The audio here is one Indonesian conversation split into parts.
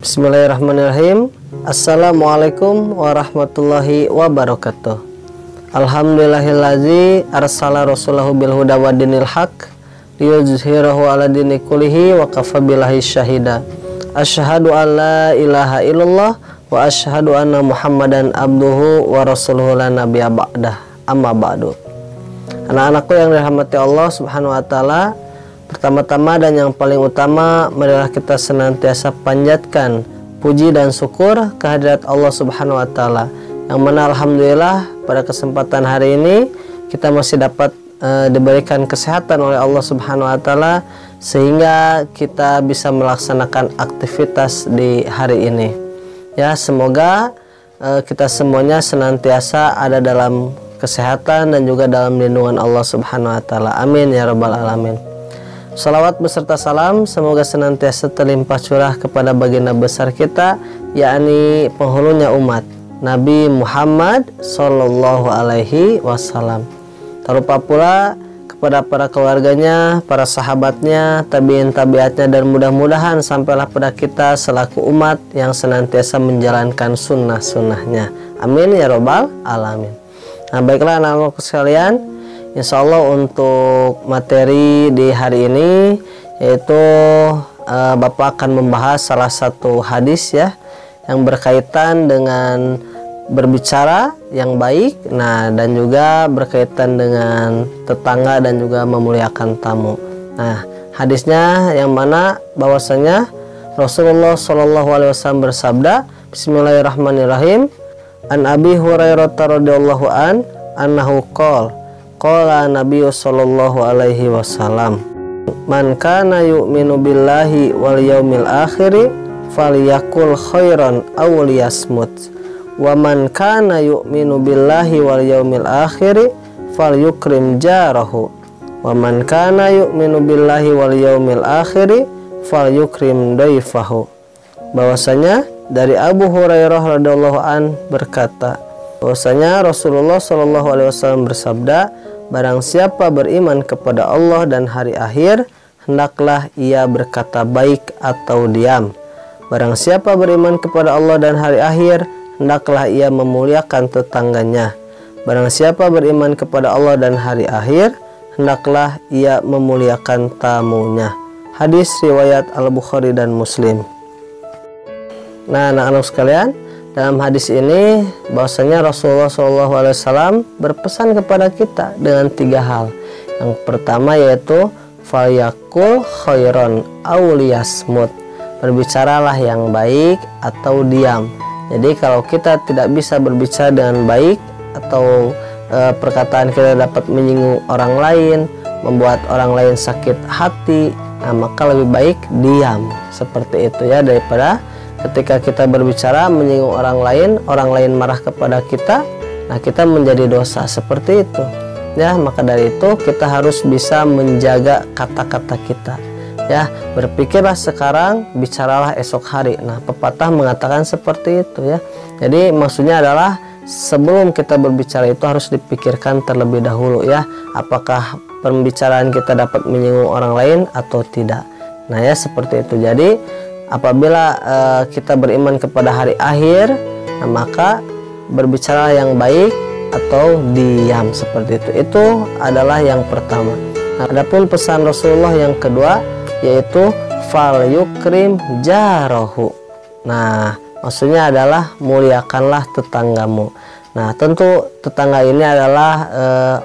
Bismillahirrahmanirrahim. Assalamualaikum warahmatullahi wabarakatuh. Alhamdulillahillazi arsala rasulahu bil huda wa dinil haq liyuzhirahu ala dini kullihi wa kafa billahi syahida. Asyhadu an la ilaha illallah wa asyhadu anna Muhammadan abduhu wa rasuluhu la nabiyya ba'dah. Amma ba'du. Anak-anakku yang dirahmati Allah Subhanahu wa taala, pertama-tama dan yang paling utama, marilah kita senantiasa panjatkan puji dan syukur kehadirat Allah Subhanahu wa taala, yang mana alhamdulillah pada kesempatan hari ini kita masih dapat diberikan kesehatan oleh Allah Subhanahu wa taala sehingga kita bisa melaksanakan aktivitas di hari ini. Ya, semoga kita semuanya senantiasa ada dalam kesehatan dan juga dalam lindungan Allah Subhanahu wa taala. Amin ya rabbal alamin. Salawat beserta salam semoga senantiasa terlimpah curah kepada baginda besar kita, yakni penghulunya umat, Nabi Muhammad Sallallahu Alaihi Wasallam. Tak lupa pula kepada para keluarganya, para sahabatnya, tabiin tabiatnya, dan mudah-mudahan sampailah pada kita selaku umat yang senantiasa menjalankan sunnah-sunnahnya. Amin ya robbal alamin. Nah, baiklah anak-anakku sekalian, insya Allah untuk materi di hari ini yaitu Bapak akan membahas salah satu hadis ya yang berkaitan dengan berbicara yang baik, nah dan juga berkaitan dengan tetangga dan juga memuliakan tamu. Nah, hadisnya yang mana bahwasanya Rasulullah Shallallahu Alaihi Wasallam bersabda, Bismillahirrahmanirrahim, An Abi Hurairah radhiyallahu an annahu qala qala Nabi sallallahu alaihi wasallam, man kana yu'minu billahi wal yaumil akhir falyakul khairan aw liyasmut, wa man kana yu'minu billahi wal yaumil akhir falyukrim jarahu, wa man kana yu'minu billahi wal yaumil akhir falyukrim daifahu. Bahwasanya dari Abu Hurairah radhiyallahu an berkata, bahwasanya Rasulullah Shallallahu Alaihi Wasallam bersabda, barang siapa beriman kepada Allah dan hari akhir, hendaklah ia berkata baik atau diam. Barang siapa beriman kepada Allah dan hari akhir, hendaklah ia memuliakan tetangganya. Barang siapa beriman kepada Allah dan hari akhir, hendaklah ia memuliakan tamunya. Hadis riwayat Al-Bukhari dan Muslim. Nah, anak-anak sekalian, dalam hadis ini bahwasanya Rasulullah SAW berpesan kepada kita dengan 3 hal. Yang pertama yaitu falyakul khairon aw liyasmut, berbicaralah yang baik atau diam. Jadi kalau kita tidak bisa berbicara dengan baik atau perkataan kita dapat menyinggung orang lain, membuat orang lain sakit hati, nah maka lebih baik diam seperti itu ya, daripada ketika kita berbicara menyinggung orang lain marah kepada kita, nah kita menjadi dosa seperti itu ya. Maka dari itu kita harus bisa menjaga kata-kata kita ya. Berpikirlah sekarang, bicaralah esok hari. Nah, pepatah mengatakan seperti itu ya. Jadi maksudnya adalah sebelum kita berbicara itu harus dipikirkan terlebih dahulu ya, apakah pembicaraan kita dapat menyinggung orang lain atau tidak. Nah ya, seperti itu. Jadi apabila kita beriman kepada hari akhir, nah maka berbicara yang baik atau diam seperti itu. Itu adalah yang pertama. Nah, adapun pesan Rasulullah yang kedua yaitu fal yukrim jarahu. Nah, maksudnya adalah muliakanlah tetanggamu. Nah, tentu tetangga ini adalah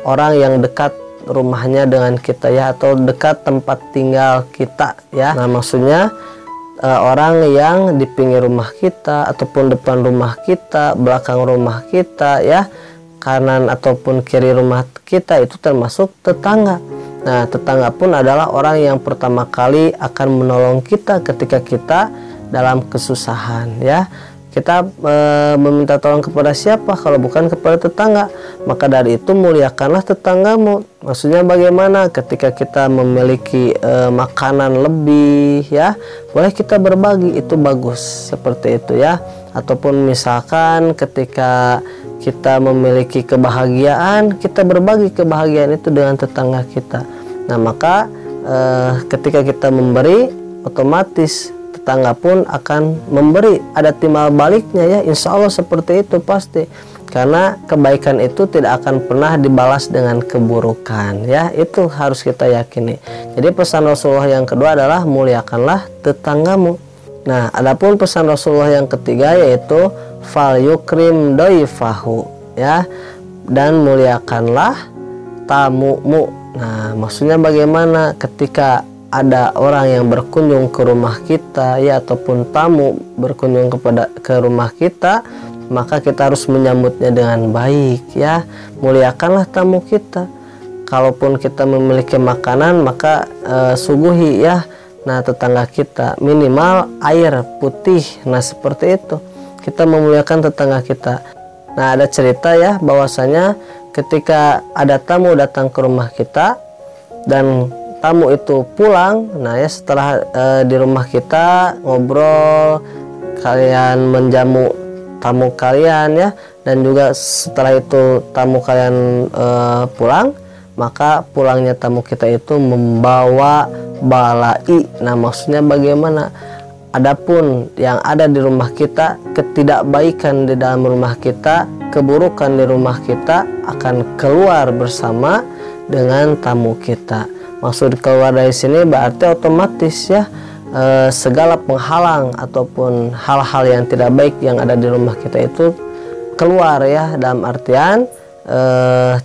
orang yang dekat rumahnya dengan kita ya, atau dekat tempat tinggal kita ya. Nah, maksudnya orang yang di pinggir rumah kita ataupun depan rumah kita, belakang rumah kita ya, kanan ataupun kiri rumah kita, itu termasuk tetangga. Nah, tetangga pun adalah orang yang pertama kali akan menolong kita ketika kita dalam kesusahan ya. Kita meminta tolong kepada siapa kalau bukan kepada tetangga? Maka dari itu muliakanlah tetanggamu. Maksudnya bagaimana? Ketika kita memiliki makanan lebih, ya boleh kita berbagi, itu bagus seperti itu ya. Ataupun misalkan ketika kita memiliki kebahagiaan, kita berbagi kebahagiaan itu dengan tetangga kita. Nah maka ketika kita memberi, otomatis tetangga pun akan memberi, ada timbal baliknya ya, insya Allah seperti itu pasti, karena kebaikan itu tidak akan pernah dibalas dengan keburukan ya, itu harus kita yakini. Jadi pesan Rasulullah yang kedua adalah muliakanlah tetanggamu. Nah adapun pesan Rasulullah yang ketiga yaitu fal yukrim doifahu ya, dan muliakanlah tamumu. Nah maksudnya bagaimana? Ketika ada orang yang berkunjung ke rumah kita ya, ataupun tamu berkunjung ke rumah kita, maka kita harus menyambutnya dengan baik ya. Muliakanlah tamu kita. Kalaupun kita memiliki makanan, maka suguhi ya, nah tetangga kita minimal air putih. Nah seperti itu kita memuliakan tetangga kita. Nah ada cerita ya, bahwasanya ketika ada tamu datang ke rumah kita dan tamu itu pulang, nah ya setelah di rumah kita ngobrol, kalian menjamu tamu kalian ya, dan juga setelah itu tamu kalian pulang, maka pulangnya tamu kita itu membawa balai. Nah maksudnya bagaimana? Adapun yang ada di rumah kita, ketidakbaikan di dalam rumah kita, keburukan di rumah kita akan keluar bersama dengan tamu kita. Maksud keluar dari sini berarti otomatis ya, segala penghalang ataupun hal-hal yang tidak baik yang ada di rumah kita itu keluar ya, dalam artian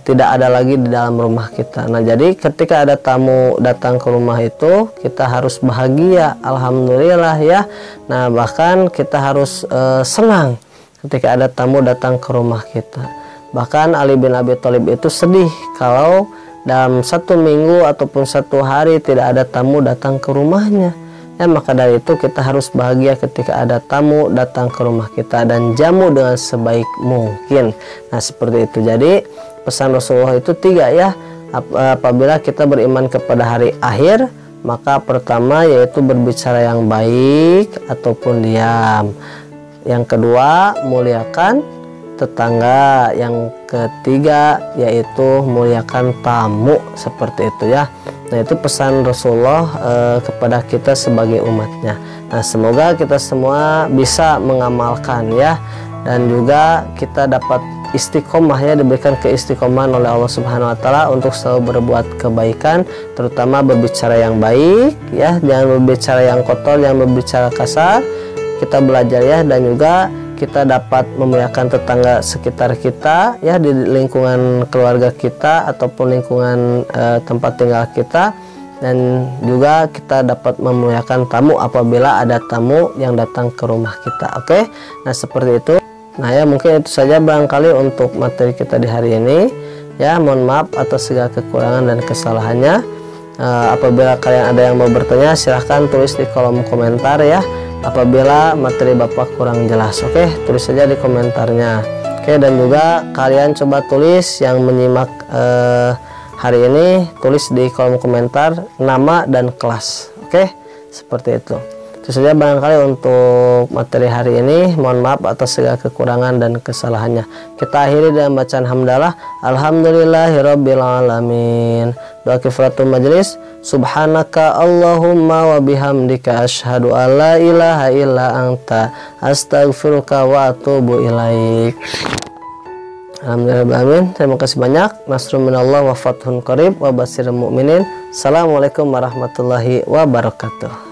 tidak ada lagi di dalam rumah kita. Nah jadi ketika ada tamu datang ke rumah itu, kita harus bahagia, alhamdulillah ya. Nah bahkan kita harus senang ketika ada tamu datang ke rumah kita. Bahkan Ali bin Abi Thalib itu sedih kalau dalam 1 minggu ataupun 1 hari tidak ada tamu datang ke rumahnya ya. Maka dari itu kita harus bahagia ketika ada tamu datang ke rumah kita dan jamu dengan sebaik mungkin. Nah seperti itu. Jadi pesan Rasulullah itu 3 ya. Apabila kita beriman kepada hari akhir, maka pertama yaitu berbicara yang baik ataupun diam. Yang kedua muliakan tetangga. Yang ketiga yaitu muliakan tamu, seperti itu ya. Nah itu pesan Rasulullah kepada kita sebagai umatnya. Nah semoga kita semua bisa mengamalkan ya, dan juga kita dapat istiqomah ya, diberikan keistiqomahan oleh Allah Subhanahu wa taala untuk selalu berbuat kebaikan, terutama berbicara yang baik ya, jangan berbicara yang kotor, jangan berbicara kasar. Kita belajar ya, dan juga kita dapat memuliakan tetangga sekitar kita ya, di lingkungan keluarga kita ataupun lingkungan tempat tinggal kita, dan juga kita dapat memuliakan tamu apabila ada tamu yang datang ke rumah kita. Oke, nah seperti itu. Nah ya mungkin itu saja barangkali untuk materi kita di hari ini ya. Mohon maaf atas segala kekurangan dan kesalahannya. Apabila kalian ada yang mau bertanya, silahkan tulis di kolom komentar ya. Apabila materi Bapak kurang jelas, oke, tulis saja di komentarnya. Oke, dan juga kalian coba tulis yang menyimak hari ini, tulis di kolom komentar nama dan kelas. Oke, seperti itu. Itu saja barangkali untuk materi hari ini. Mohon maaf atas segala kekurangan dan kesalahannya. Kita akhiri dengan bacaan hamdalah. Alhamdulillahirabbil alamin. Doa kifaratul majelis. Subhanaka Allahumma wa bihamdika asyhadu an la ilaha illa anta astaghfiruka wa atubu ilaik. Alhamdulillah, terima kasih banyak. Nasrun minallah wa fathun qarib wa basyiril mu'minin. Assalamualaikum warahmatullahi wabarakatuh.